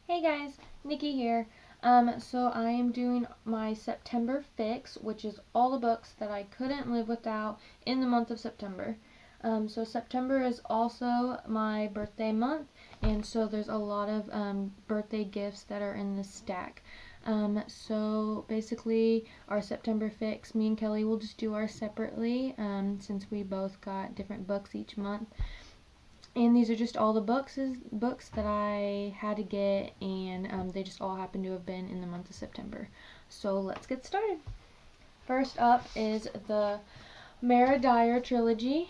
Hey guys, Nikki here. So I am doing my September fix, which is all the books that I couldn't live without in the month of September. So September is also my birthday month, and so there's a lot of birthday gifts that are in this stack. So basically, our September fix, me and Kelly will just do ours separately, since we both got different books each month. And these are just all the books that I had to get, and they just all happen to have been in the month of September. So let's get started. First up is the Mara Dyer trilogy.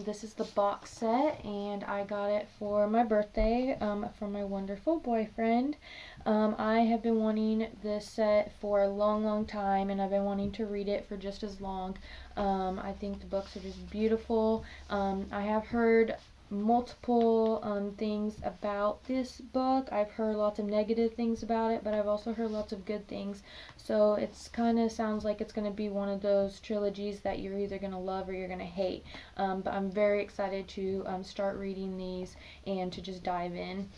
This is the box set, and I got it for my birthday from my wonderful boyfriend. I have been wanting this set for a long time, and I've been wanting to read it for just as long. I think the books are just beautiful. I have heard multiple things about this book. I've heard lots of negative things about it, but I've also heard lots of good things. So it's kind of sounds like it's going to be one of those trilogies that you're either going to love or you're going to hate. But I'm very excited to start reading these and to just dive in.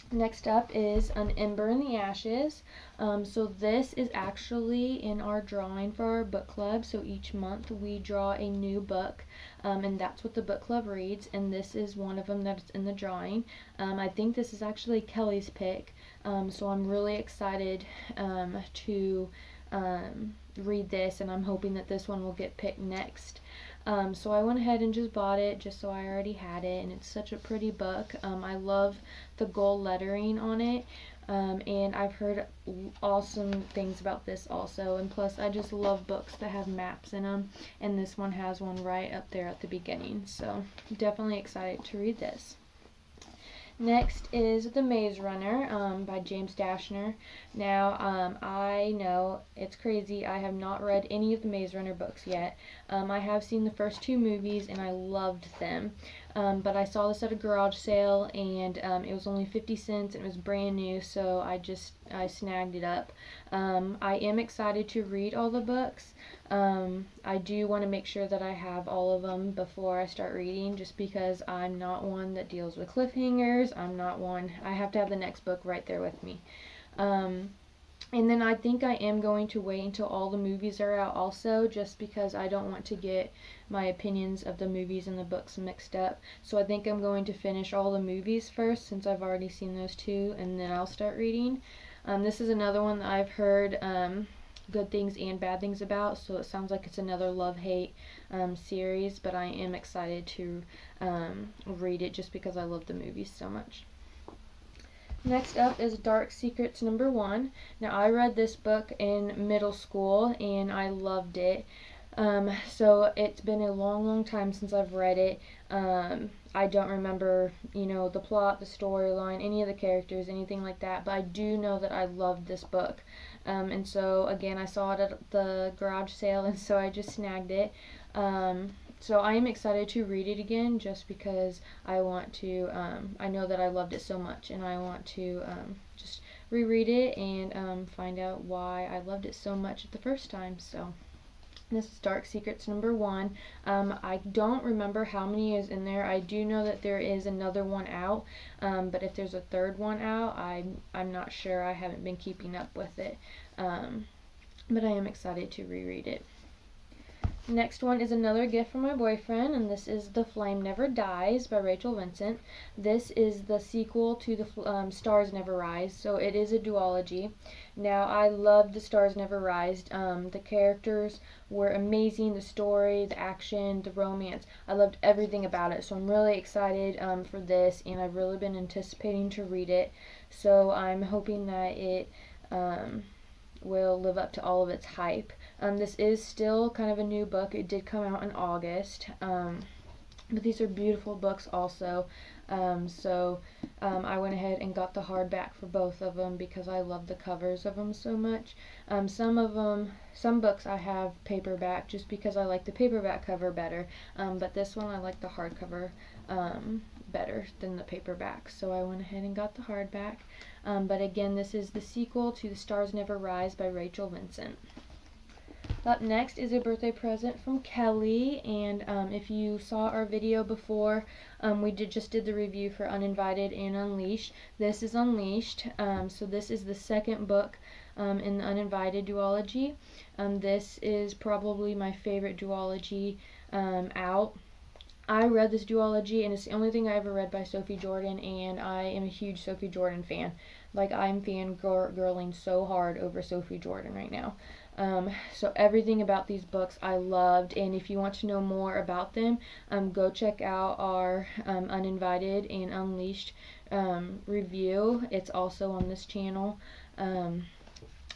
Next up is An Ember in the Ashes. So this is actually in our drawing for our book club. So each month we draw a new book, and that's what the book club reads. And this is one of them that's in the drawing. I think this is actually Kelly's pick. So I'm really excited to read this, and I'm hoping that this one will get picked next. So I went ahead and just bought it just so I already had it, and it's such a pretty book. I love the gold lettering on it, and I've heard awesome things about this also, and plus I just love books that have maps in them, and this one has one right up there at the beginning, so definitely excited to read this. Next is The Maze Runner by James Dashner. Now, I know it's crazy. I have not read any of the Maze Runner books yet. I have seen the first two movies and I loved them. But I saw this at a garage sale, and it was only 50 cents and it was brand new, so I snagged it up. I am excited to read all the books. I do want to make sure that I have all of them before I start reading, just because I'm not one that deals with cliffhangers. I have to have the next book right there with me. And then I think I am going to wait until all the movies are out also, just because I don't want to get my opinions of the movies and the books mixed up. So I think I'm going to finish all the movies first, since I've already seen those two, and then I'll start reading. This is another one that I've heard good things and bad things about, so it sounds like it's another love-hate series, but I am excited to read it just because I love the movies so much. Next up is Dark Secrets #1. Now, I read this book in middle school and I loved it. So it's been a long time since I've read it. I don't remember, the plot, the storyline, any of the characters, anything like that, but I do know that I loved this book. And so, again, I saw it at the garage sale, and so I just snagged it. So I am excited to read it again, just because I want to, I know that I loved it so much, and I want to just reread it and find out why I loved it so much the first time. So this is Dark Secrets #1. I don't remember how many is in there. I do know that there is another one out, but if there's a third one out, I'm not sure. I haven't been keeping up with it, but I am excited to reread it. Next one is another gift from my boyfriend, and this is The Flame Never Dies by Rachel Vincent. This is the sequel to The Stars Never Rise, so it is a duology. Now, I loved The Stars Never Rise. The characters were amazing, the story, the action, the romance. I loved everything about it, so I'm really excited for this, and I've really been anticipating to read it. So I'm hoping that it will live up to all of its hype. This is still kind of a new book. It did come out in August, but these are beautiful books also. I went ahead and got the hardback for both of them because I love the covers of them so much. Some books I have paperback just because I like the paperback cover better, but this one I like the hardcover better than the paperback, so I went ahead and got the hardback. But again, this is the sequel to The Stars Never Rise by Rachel Vincent. Up next is a birthday present from Kelly, and if you saw our video before, we just did the review for Uninvited and Unleashed. This is Unleashed, so this is the second book in the Uninvited duology. This is probably my favorite duology out. I read this duology, and it's the only thing I ever read by Sophie Jordan, and I am a huge Sophie Jordan fan. Like, I'm fangirling so hard over Sophie Jordan right now. So everything about these books I loved, and if you want to know more about them, go check out our Uninvited and Unleashed review. It's also on this channel.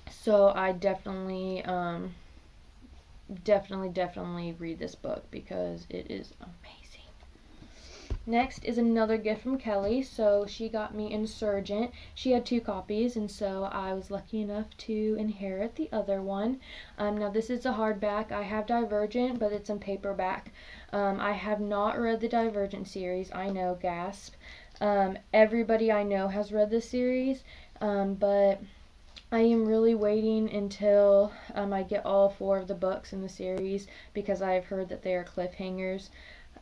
So I definitely read this book because it is amazing. Next is another gift from Kelly. So she got me Insurgent. She had 2 copies, and so I was lucky enough to inherit the other one. Now this is a hardback. I have Divergent, but it's in paperback. I have not read the Divergent series. I know, gasp. Everybody I know has read this series, but I am really waiting until I get all 4 of the books in the series because I've heard that they are cliffhangers.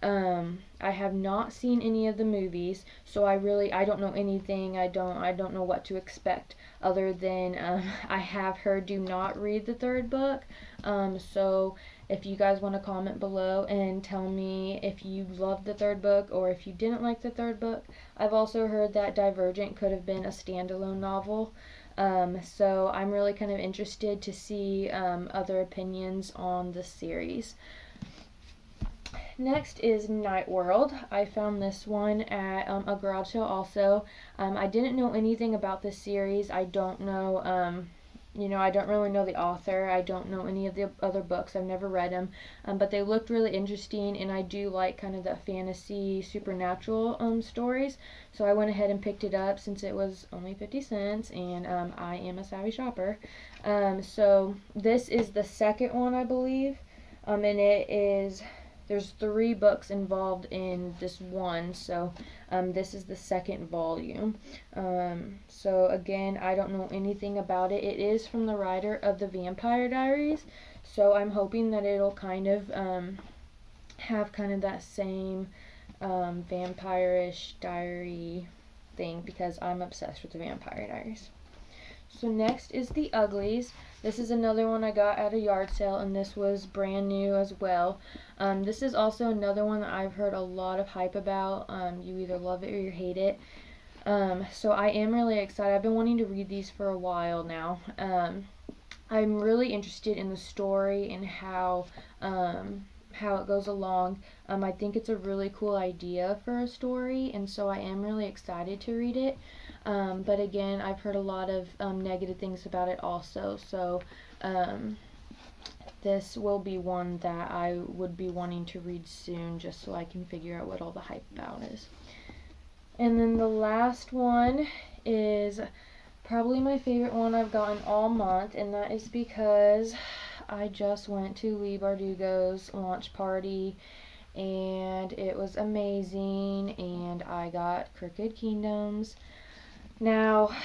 I have not seen any of the movies, so I don't know anything. I don't know what to expect other than I have heard do not read the 3rd book. So if you guys want to comment below and tell me if you loved the 3rd book or if you didn't like the 3rd book. I've also heard that Divergent could have been a standalone novel. So I'm really kind of interested to see other opinions on the series. Next is Night World. I found this one at a garage sale also. I didn't know anything about this series. I don't know, I don't really know the author. I don't know any of the other books. I've never read them. But they looked really interesting, and I do like kind of the fantasy supernatural stories. So I went ahead and picked it up since it was only 50 cents, and I am a savvy shopper. So this is the second one, I believe. And there's 3 books involved in this one, so this is the 2nd volume. So again, I don't know anything about it. It is from the writer of the Vampire Diaries, so I'm hoping that it'll kind of have kind of that same vampire-ish diary thing because I'm obsessed with the Vampire Diaries. So next is The Uglies. This is another one I got at a yard sale, and this was brand new as well. This is also another one that I've heard a lot of hype about. You either love it or you hate it. So I am really excited. I've been wanting to read these for a while now. I'm really interested in the story and how it goes along. I think it's a really cool idea for a story, and so I am really excited to read it. But again, I've heard a lot of negative things about it also, so this will be one that I would be wanting to read soon just so I can figure out what all the hype about is. And then the last one is probably my favorite one I've gotten all month, and that is because I just went to Leigh Bardugo's launch party, and it was amazing, and I got Crooked Kingdoms. Now,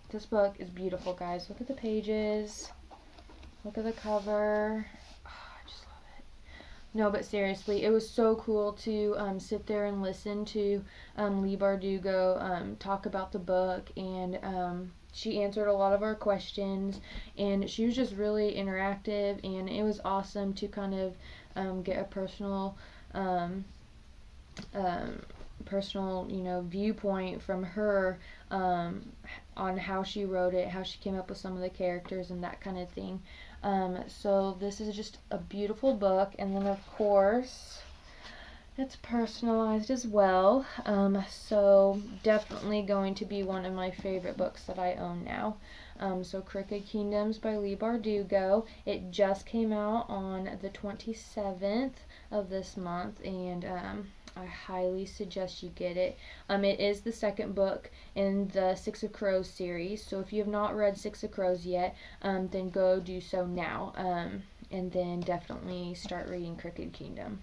this book is beautiful, guys. Look at the pages. Look at the cover. Oh, I just love it. No, but seriously, it was so cool to sit there and listen to Leigh Bardugo talk about the book, and she answered a lot of our questions, and she was just really interactive, and it was awesome to kind of get a personal viewpoint from her on how she wrote it, how she came up with some of the characters and that kind of thing. So this is just a beautiful book, and then of course it's personalized as well. So definitely going to be one of my favorite books that I own now. So Crooked Kingdoms by Leigh Bardugo. It just came out on the 27th of this month, and I highly suggest you get it. It is the 2nd book in the Six of Crows series, so if you have not read Six of Crows yet, then go do so now, and then definitely start reading Crooked Kingdom.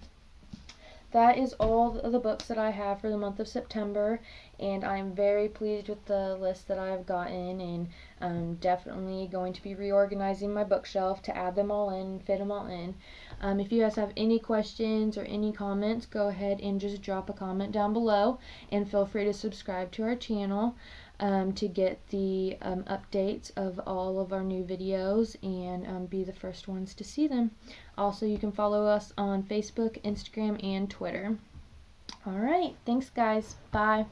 that is all of the books that I have for the month of September, and I'm very pleased with the list that I've gotten, and I'm definitely going to be reorganizing my bookshelf to add them all in, fit them all in. If you guys have any questions or any comments, go ahead and just drop a comment down below, and feel free to subscribe to our channel to get the updates of all of our new videos and be the first ones to see them. Also, you can follow us on Facebook, Instagram, and Twitter. Alright, thanks guys. Bye.